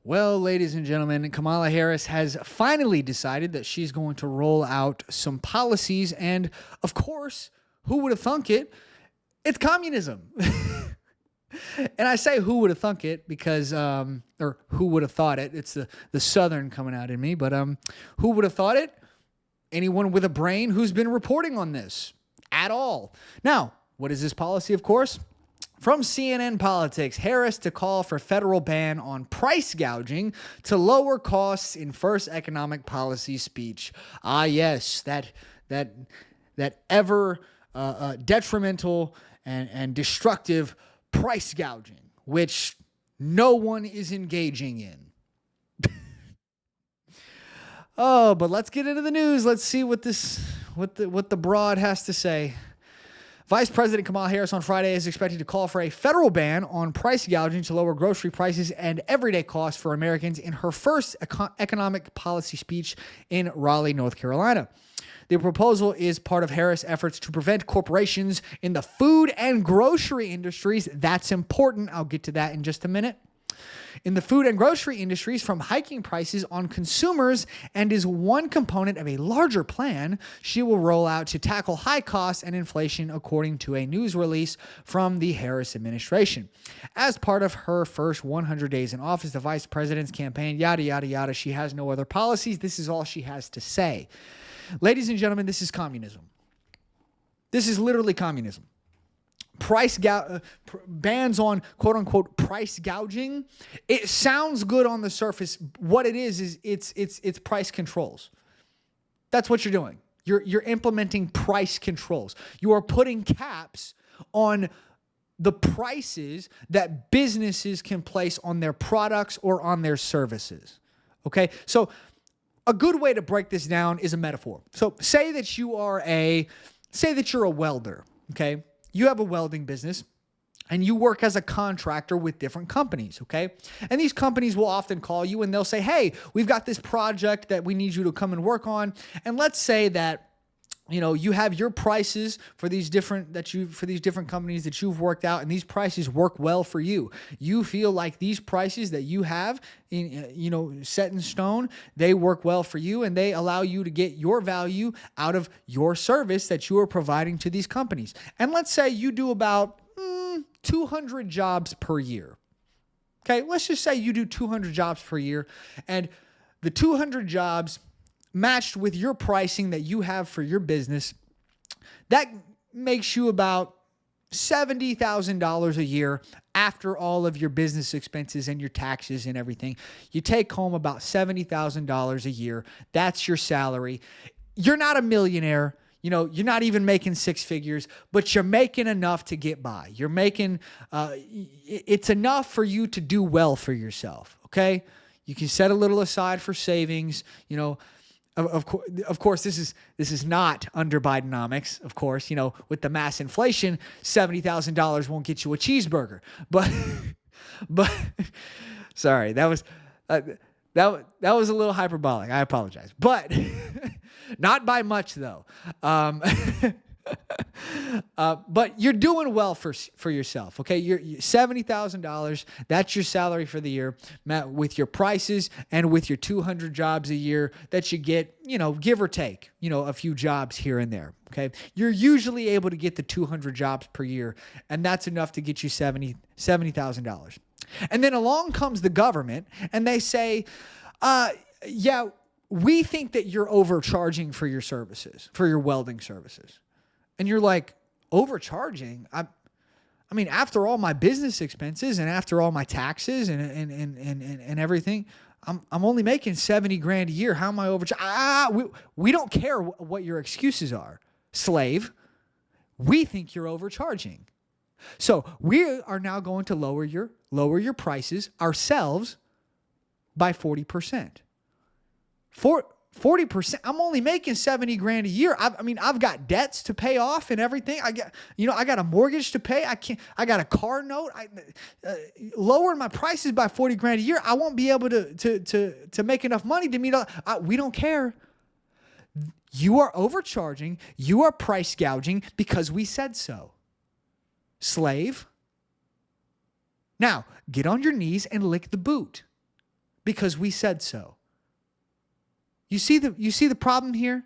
Well, ladies and gentlemen, Kamala Harris has finally decided that she's going to roll out some policies. And of course, who would have thunk it? It's communism. And I say who would have thunk it because, or who would have thought it? It's the Southern coming out in me. But who would have thought it? Anyone with a brain who's been reporting on this at all. Now, what is this policy, of course? From CNN Politics, Harris to call for federal ban on price gouging to lower costs in first economic policy speech. Ah, yes, that ever detrimental and destructive price gouging, which no one is engaging in. Oh, but let's get into the news. Let's see what the broad has to say. Vice President Kamala Harris on Friday is expected to call for a federal ban on price gouging to lower grocery prices and everyday costs for Americans in her first economic policy speech in Raleigh, North Carolina. The proposal is part of Harris' efforts to prevent corporations in the food and grocery industries. That's important. I'll get to that in just a minute. In the food and grocery industries from hiking prices on consumers, and is one component of a larger plan she will roll out to tackle high costs and inflation, according to a news release from the Harris administration. As part of her first 100 days in office, the vice president's campaign, yada, yada, yada, she has no other policies. This is all she has to say. Ladies and gentlemen, this is communism. This is literally communism. Bans on quote unquote price gouging. It sounds good on the surface. What it is it's price controls. That's what you're doing. You're implementing price controls. You are putting caps on the prices that businesses can place on their products or on their services. Okay? So a good way to break this down is a metaphor. So say that you're a welder, okay? You have a welding business and you work as a contractor with different companies, okay? And these companies will often call you and they'll say, hey, we've got this project that we need you to come and work on. And let's say that, you have your prices for these different companies that you've worked out, and these prices work well for you. You feel like these prices that you have set in stone, they work well for you, and they allow you to get your value out of your service that you are providing to these companies. And let's say you do about 200 jobs per year. Okay, let's just say you do 200 jobs per year, and the 200 jobs matched with your pricing that you have for your business, that makes you about $70,000 a year after all of your business expenses and your taxes and everything. You take home about $70,000 a year. That's your salary. You're not a millionaire. You're not even making six figures, but you're making enough to get by. You're making, it's enough for you to do well for yourself, okay? You can set a little aside for savings, Of course, this is not under Bidenomics. Of course, with the mass inflation, $70,000 won't get you a cheeseburger. But sorry, that was a little hyperbolic. I apologize, but not by much though. But you're doing well for yourself, okay? You're $70,000. That's your salary for the year, with your prices and with your 200 jobs a year that you get, give or take, a few jobs here and there, okay? You're usually able to get the 200 jobs per year, and that's enough to get you $70,000. And then along comes the government, and they say, yeah, we think that you're overcharging for your services, for your welding services. And you're like, overcharging? I mean, after all my business expenses and after all my taxes and everything, I'm only making $70,000 a year. How am I overcharging? We don't care what your excuses are, slave. We think you're overcharging. So we are now going to lower your prices ourselves by 40%. 40%. I'm only making $70,000 a year. I've got debts to pay off and everything. I got a mortgage to pay. I got a car note. Lowering my prices by $40,000 a year, I won't be able to make enough money to meet. We don't care. You are overcharging. You are price gouging because we said so. Slave. Now, get on your knees and lick the boot. because we said so. You see the problem here?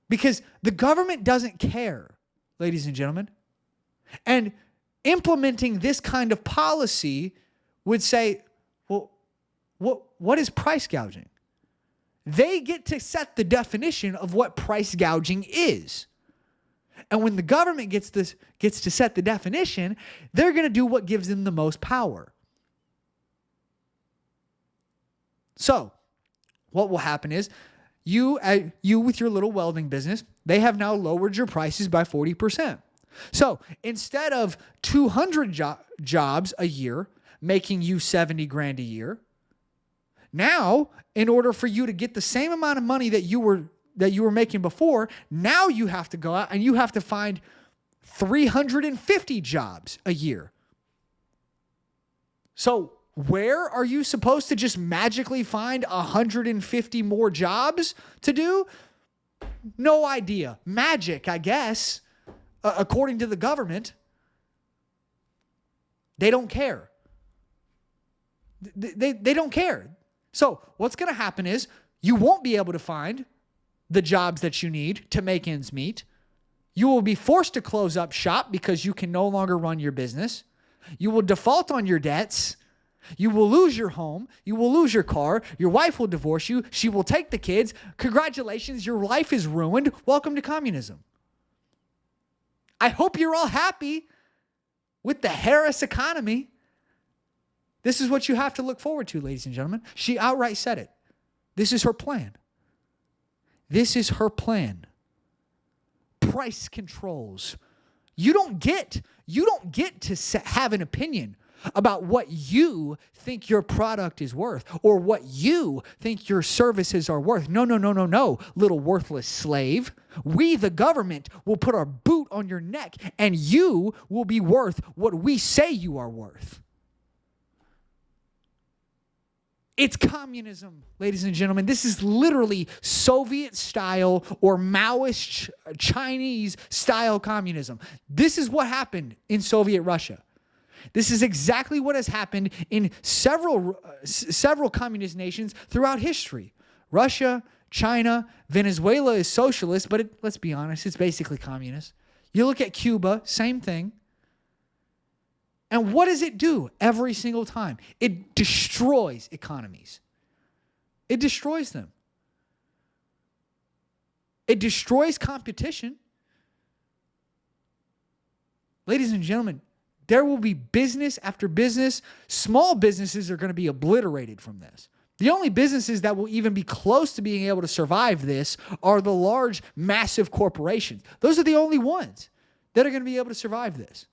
Because the government doesn't care, ladies and gentlemen. And implementing this kind of policy would say, well, what is price gouging? They get to set the definition of what price gouging is. And when the government gets to set the definition, they're going to do what gives them the most power. So, what will happen is you with your little welding business, they have now lowered your prices by 40%. So, instead of 200 jobs a year making you 70 grand a year, now, in order for you to get the same amount of money that you were making before, now you have to go out and you have to find 350 jobs a year. So where are you supposed to just magically find 150 more jobs to do? No idea. Magic, I guess, according to the government. They don't care. They don't care. So what's going to happen is you won't be able to find the jobs that you need to make ends meet. You will be forced to close up shop because you can no longer run your business. You will default on your debts. You will lose your home. You will lose your car. Your wife will divorce you. She will take the kids. Congratulations, your life is ruined. Welcome to communism. I hope you're all happy with the Harris economy. This is what you have to look forward to, ladies and gentlemen. She outright said it. This is her plan. This is her plan. Price controls. You don't get to have an opinion about what you think your product is worth or what you think your services are worth. No, little worthless slave. We, the government, will put our boot on your neck and you will be worth what we say you are worth. It's communism, ladies and gentlemen. This is literally Soviet style or Maoist Chinese style communism. This is what happened in Soviet Russia. This is exactly what has happened in several communist nations throughout history. Russia, China, Venezuela is socialist, but let's be honest, it's basically communist. You look at Cuba, same thing. And what does it do every single time? It destroys economies. It destroys them. It destroys competition. Ladies and gentlemen, there will be business after business. Small businesses are going to be obliterated from this. The only businesses that will even be close to being able to survive this are the large, massive corporations. Those are the only ones that are going to be able to survive this.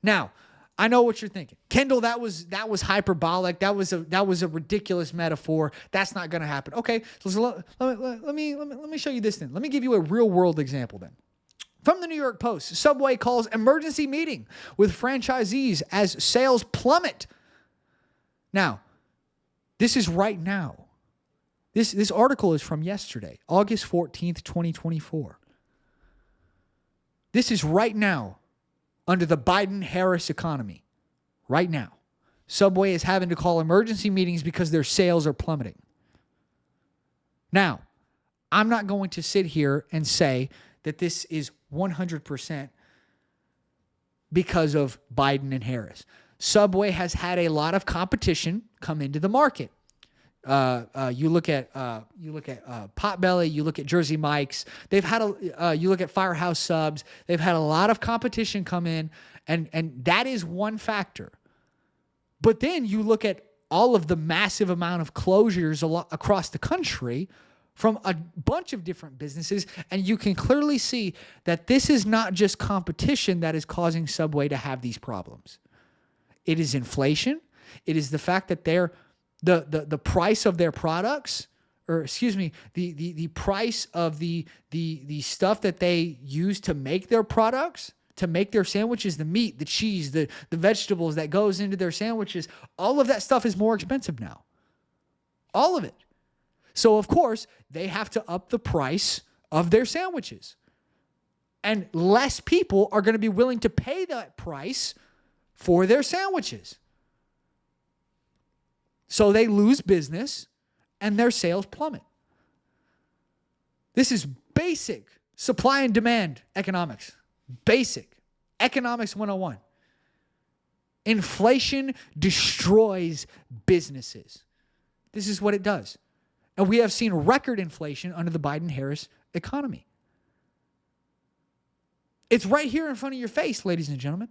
Now, I know what you're thinking. Kendall, that was hyperbolic. That was a ridiculous metaphor. That's not going to happen. Okay, so let me show you this then. Let me give you a real world example then. From the New York Post, Subway calls emergency meeting with franchisees as sales plummet. Now, this is right now. This article is from yesterday, August 14th, 2024. This is right now. Under the Biden-Harris economy, right now, Subway is having to call emergency meetings because their sales are plummeting. Now, I'm not going to sit here and say that this is 100% because of Biden and Harris. Subway has had a lot of competition come into the market. You look at Potbelly, you look at Jersey Mike's. They've had you look at Firehouse Subs. They've had a lot of competition come in, and that is one factor. But then you look at all of the massive amount of closures across the country from a bunch of different businesses, and you can clearly see that this is not just competition that is causing Subway to have these problems. It is inflation. It is the fact that the price of their products, or excuse me, the price of the stuff that they use to make their products, to make their sandwiches, the meat, the cheese, the vegetables that goes into their sandwiches, all of that stuff is more expensive now. All of it. So, of course, they have to up the price of their sandwiches. And less people are going to be willing to pay that price for their sandwiches. So they lose business and their sales plummet. This is basic supply and demand economics. Basic economics 101. Inflation destroys businesses. This is what it does. And we have seen record inflation under the Biden-Harris economy. It's right here in front of your face, ladies and gentlemen.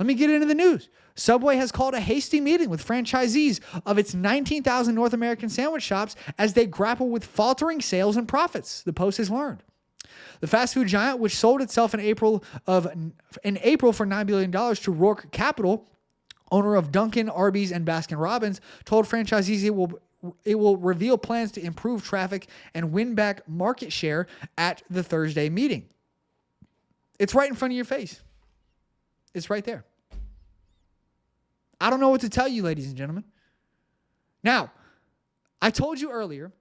Let me get into the news. Subway has called a hasty meeting with franchisees of its 19,000 North American sandwich shops as they grapple with faltering sales and profits, the Post has learned. The fast food giant, which sold itself in April for $9 billion to Roark Capital, owner of Dunkin', Arby's, and Baskin-Robbins, told franchisees it will reveal plans to improve traffic and win back market share at the Thursday meeting. It's right in front of your face. It's right there. I don't know what to tell you, ladies and gentlemen. Now, I told you earlier,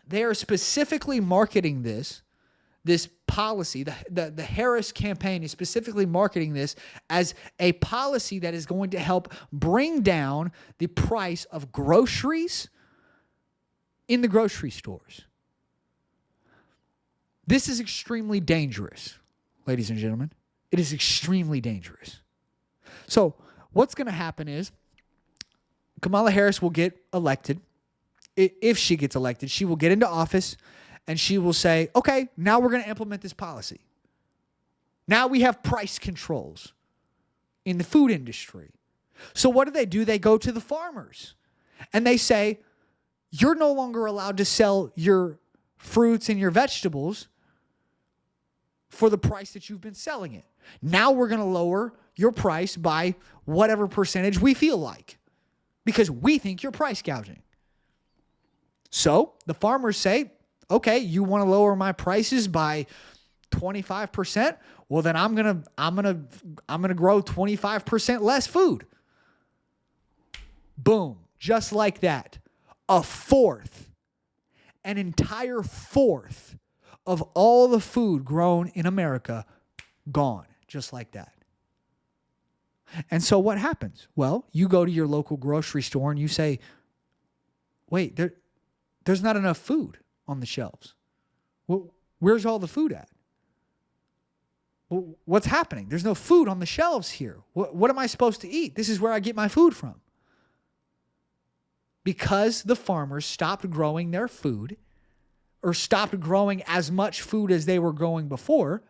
they are specifically marketing this policy. The Harris campaign is specifically marketing this as a policy that is going to help bring down the price of groceries in the grocery stores. This is extremely dangerous, ladies and gentlemen. It is extremely dangerous. So what's going to happen is Kamala Harris will get elected. If she gets elected, she will get into office and she will say, okay, now we're going to implement this policy. Now we have price controls in the food industry. So what do? They go to the farmers and they say, you're no longer allowed to sell your fruits and your vegetables for the price that you've been selling it. Now we're going to lower your price by whatever percentage we feel like because we think you're price gouging. So the farmers say, okay, you want to lower my prices by 25%? Well, then I'm going to grow 25% less food. Boom, just like that. An entire fourth of all the food grown in America gone, just like that. And so what happens? Well, you go to your local grocery store and you say, wait, there's not enough food on the shelves. Well, where's all the food at? Well, what's happening? There's no food on the shelves here. What am I supposed to eat? This is where I get my food from. Because the farmers stopped growing their food or stopped growing as much food as they were growing before,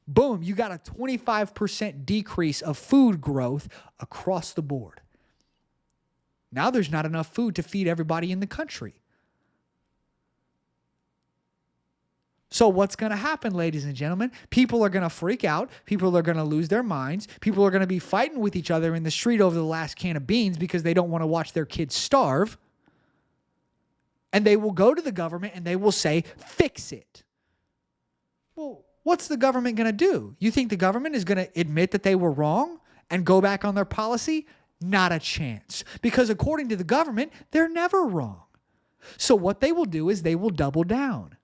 boom, you got a 25% decrease of food growth across the board. Now there's not enough food to feed everybody in the country. So what's going to happen, ladies and gentlemen? People are going to freak out. People are going to lose their minds. People are going to be fighting with each other in the street over the last can of beans because they don't want to watch their kids starve. And they will go to the government and they will say, fix it. Well, what's the government going to do? You think the government is going to admit that they were wrong and go back on their policy? Not a chance. Because according to the government, they're never wrong. So what they will do is they will double down.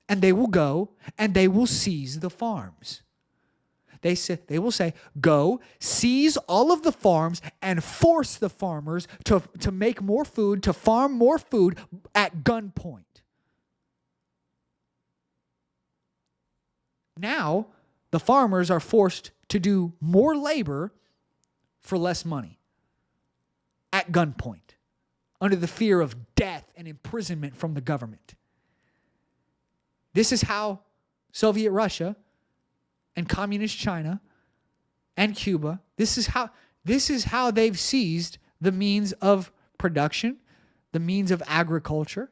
And they will go and they will seize the farms. They will say, go seize all of the farms and force the farmers to make more food, to farm more food at gunpoint. Now, the farmers are forced to do more labor for less money at gunpoint, under the fear of death and imprisonment from the government. This is how Soviet Russia and communist China and Cuba, this is how they've seized the means of production, the means of agriculture.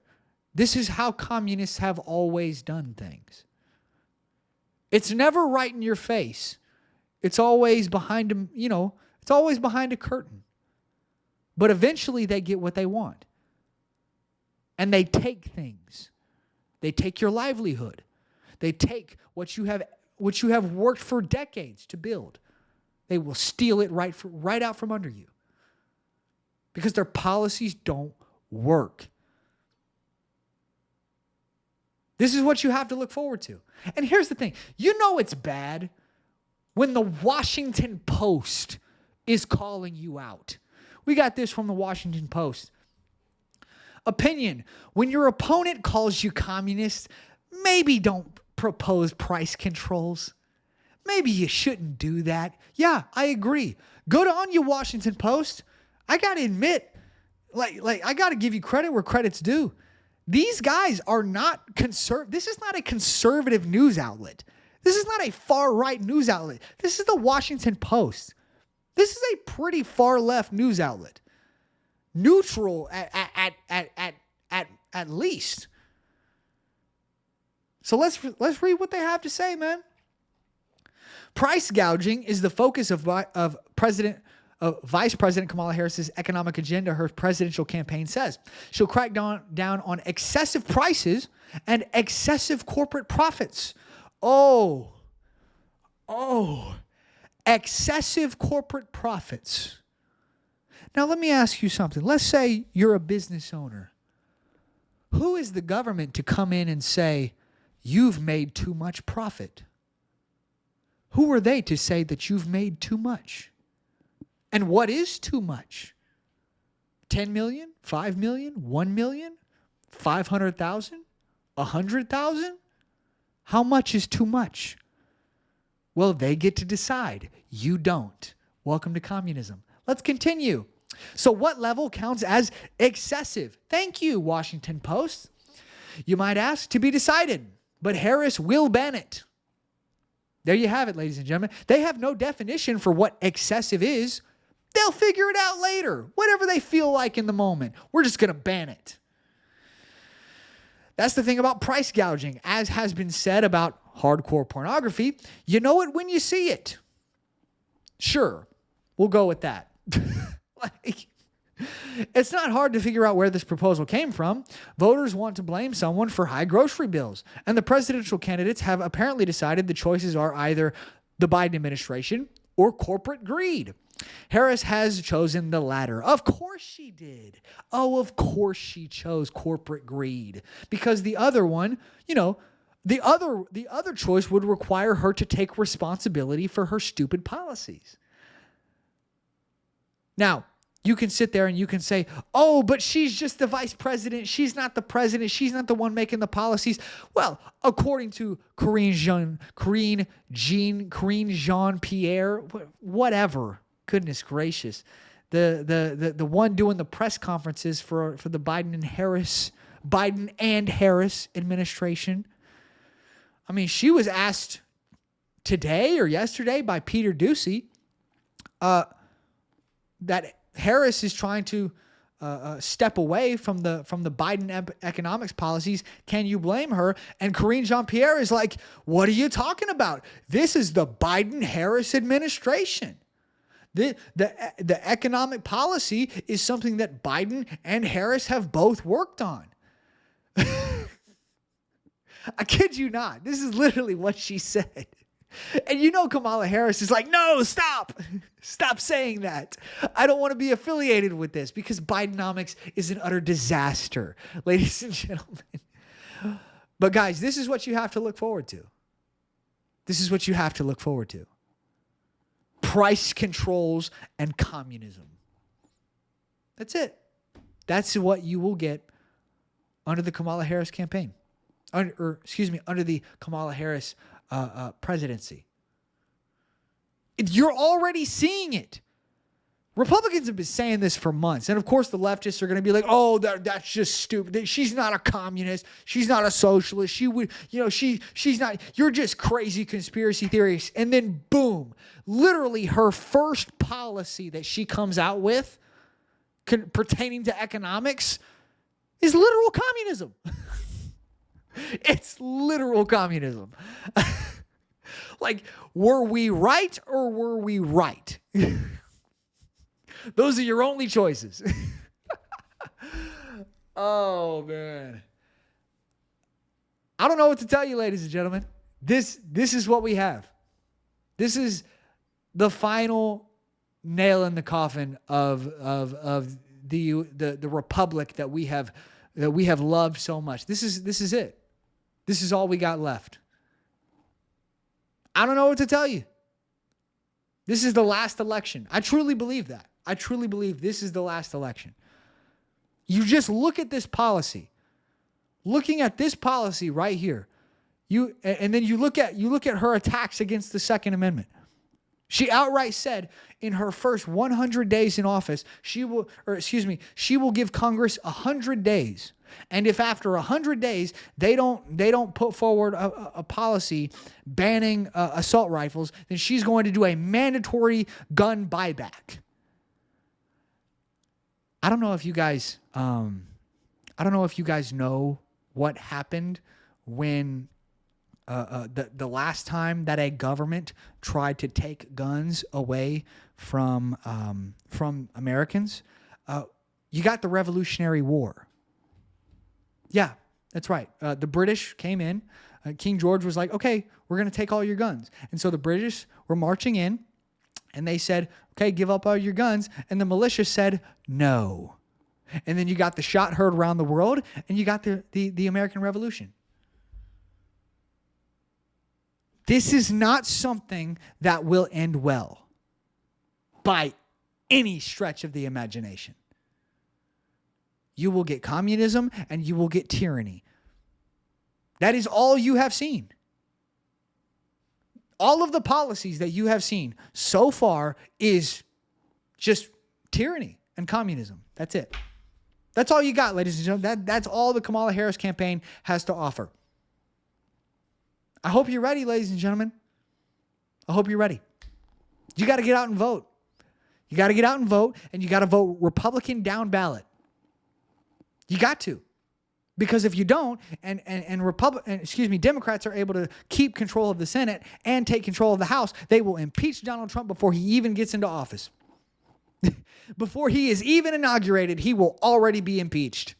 This is how communists have always done things. It's never right in your face. It's always behind it's always behind a curtain. But eventually they get what they want. And they take things. They take your livelihood. They take what you have worked for decades to build. They will steal it right out from under you. Because their policies don't work. This is what you have to look forward to. And here's the thing. You know it's bad when the Washington Post is calling you out. We got this from the Washington Post. Opinion. When your opponent calls you communist, maybe don't propose price controls. Maybe you shouldn't do that. Yeah, I agree. Good on you, Washington Post. I got to admit, I got to give you credit where credit's due. These guys are not This is not a conservative news outlet. This is not a far-right news outlet. This is the Washington Post. This is a pretty far-left news outlet. Neutral at least. So let's read what they have to say, man. Price gouging is the focus of Vice President Kamala Harris's economic agenda, her presidential campaign says. She'll crack down on excessive prices and excessive corporate profits. Oh, excessive corporate profits. Now, let me ask you something. Let's say you're a business owner. Who is the government to come in and say, you've made too much profit? Who are they to say that you've made too much? And what is too much? 10 million? 5 million? 1 million? 500,000? 100,000? How much is too much? Well, they get to decide. You don't. Welcome to communism. Let's continue. So what level counts as excessive? Thank you, Washington Post. You might ask, to be decided, but Harris will ban it. There you have it, ladies and gentlemen. They have no definition for what excessive is. They'll figure it out later, whatever they feel like in the moment. We're just going to ban it. That's the thing about price gouging. As has been said about hardcore pornography, you know it when you see it. Sure, we'll go with that. It's not hard to figure out where this proposal came from. Voters want to blame someone for high grocery bills, and the presidential candidates have apparently decided the choices are either the Biden administration or corporate greed. Harris has chosen the latter. Of course she did. Oh, of course she chose corporate greed, because the other one, the other choice would require her to take responsibility for her stupid policies. Now, you can sit there and you can say, oh, but she's just the vice president. She's not the president. She's not the one making the policies. Well, according to Karine Jean-Pierre, whatever. Goodness gracious. The one doing the press conferences for the Biden and Harris administration. I mean, she was asked today or yesterday by Peter Doocy that Harris is trying to step away from the Biden economics policies. Can you blame her? And Karine Jean-Pierre is like, what are you talking about? This is the Biden-Harris administration. The economic policy is something that Biden and Harris have both worked on. I kid you not. This is literally what she said. And Kamala Harris is like, no, stop. Stop saying that. I don't want to be affiliated with this because Bidenomics is an utter disaster, ladies and gentlemen. But guys, this is what you have to look forward to. This is what you have to look forward to. Price controls and communism. That's it. That's what you will get under the Kamala Harris campaign. Under the Kamala Harris presidency. You're already seeing it. Republicans have been saying this for months. And of course, the leftists are going to be like, oh, that's just stupid. She's not a communist. She's not a socialist. She's not, you're just crazy conspiracy theories. And then boom, literally her first policy that she comes out with pertaining to economics is literal communism. It's literal communism. Like, were we right or were we right? Those are your only choices. Oh, man. I don't know what to tell you, ladies and gentlemen. This is what we have. This is the final nail in the coffin of the republic that we have loved so much. This is it. This is all we got left. I don't know what to tell you. This is the last election. I truly believe that. I truly believe this is the last election. You just look at this policy. Looking at this policy right here, and then you look at her attacks against the Second Amendment. She outright said in her first 100 days in office, she will give Congress 100 days. And if after 100 days they don't put forward a policy banning assault rifles, then she's going to do a mandatory gun buyback. I don't know if you guys know what happened when the last time that a government tried to take guns away from Americans. You got the Revolutionary War. Yeah, that's right. The British came in. King George was like, okay, we're going to take all your guns. And so the British were marching in, and they said, okay, give up all your guns. And the militia said, no. And then you got the shot heard around the world, and you got the American Revolution. This is not something that will end well by any stretch of the imagination. You will get communism and you will get tyranny. That is all you have seen. All of the policies that you have seen so far is just tyranny and communism. That's it. That's all you got, ladies and gentlemen. That's all the Kamala Harris campaign has to offer. I hope you're ready, ladies and gentlemen. I hope you're ready. You got to get out and vote. You got to get out and vote, and you got to vote Republican down ballot. You got to. Because if you don't, and Democrats are able to keep control of the Senate and take control of the House, they will impeach Donald Trump before he even gets into office. Before he is even inaugurated, he will already be impeached.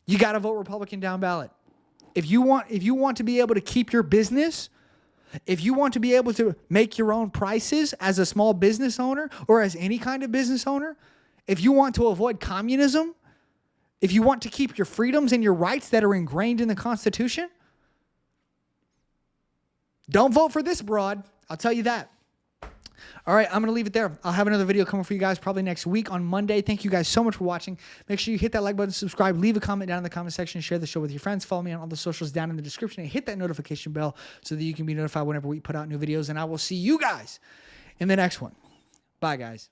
You got to vote Republican down ballot. If you want to be able to keep your business, if you want to be able to make your own prices as a small business owner or as any kind of business owner, if you want to avoid communism, if you want to keep your freedoms and your rights that are ingrained in the Constitution, don't vote for this broad. I'll tell you that. All right, I'm going to leave it there. I'll have another video coming for you guys probably next week on Monday. Thank you guys so much for watching. Make sure you hit that like button, subscribe, leave a comment down in the comment section, share the show with your friends. Follow me on all the socials down in the description, and hit that notification bell so that you can be notified whenever we put out new videos. And I will see you guys in the next one. Bye, guys.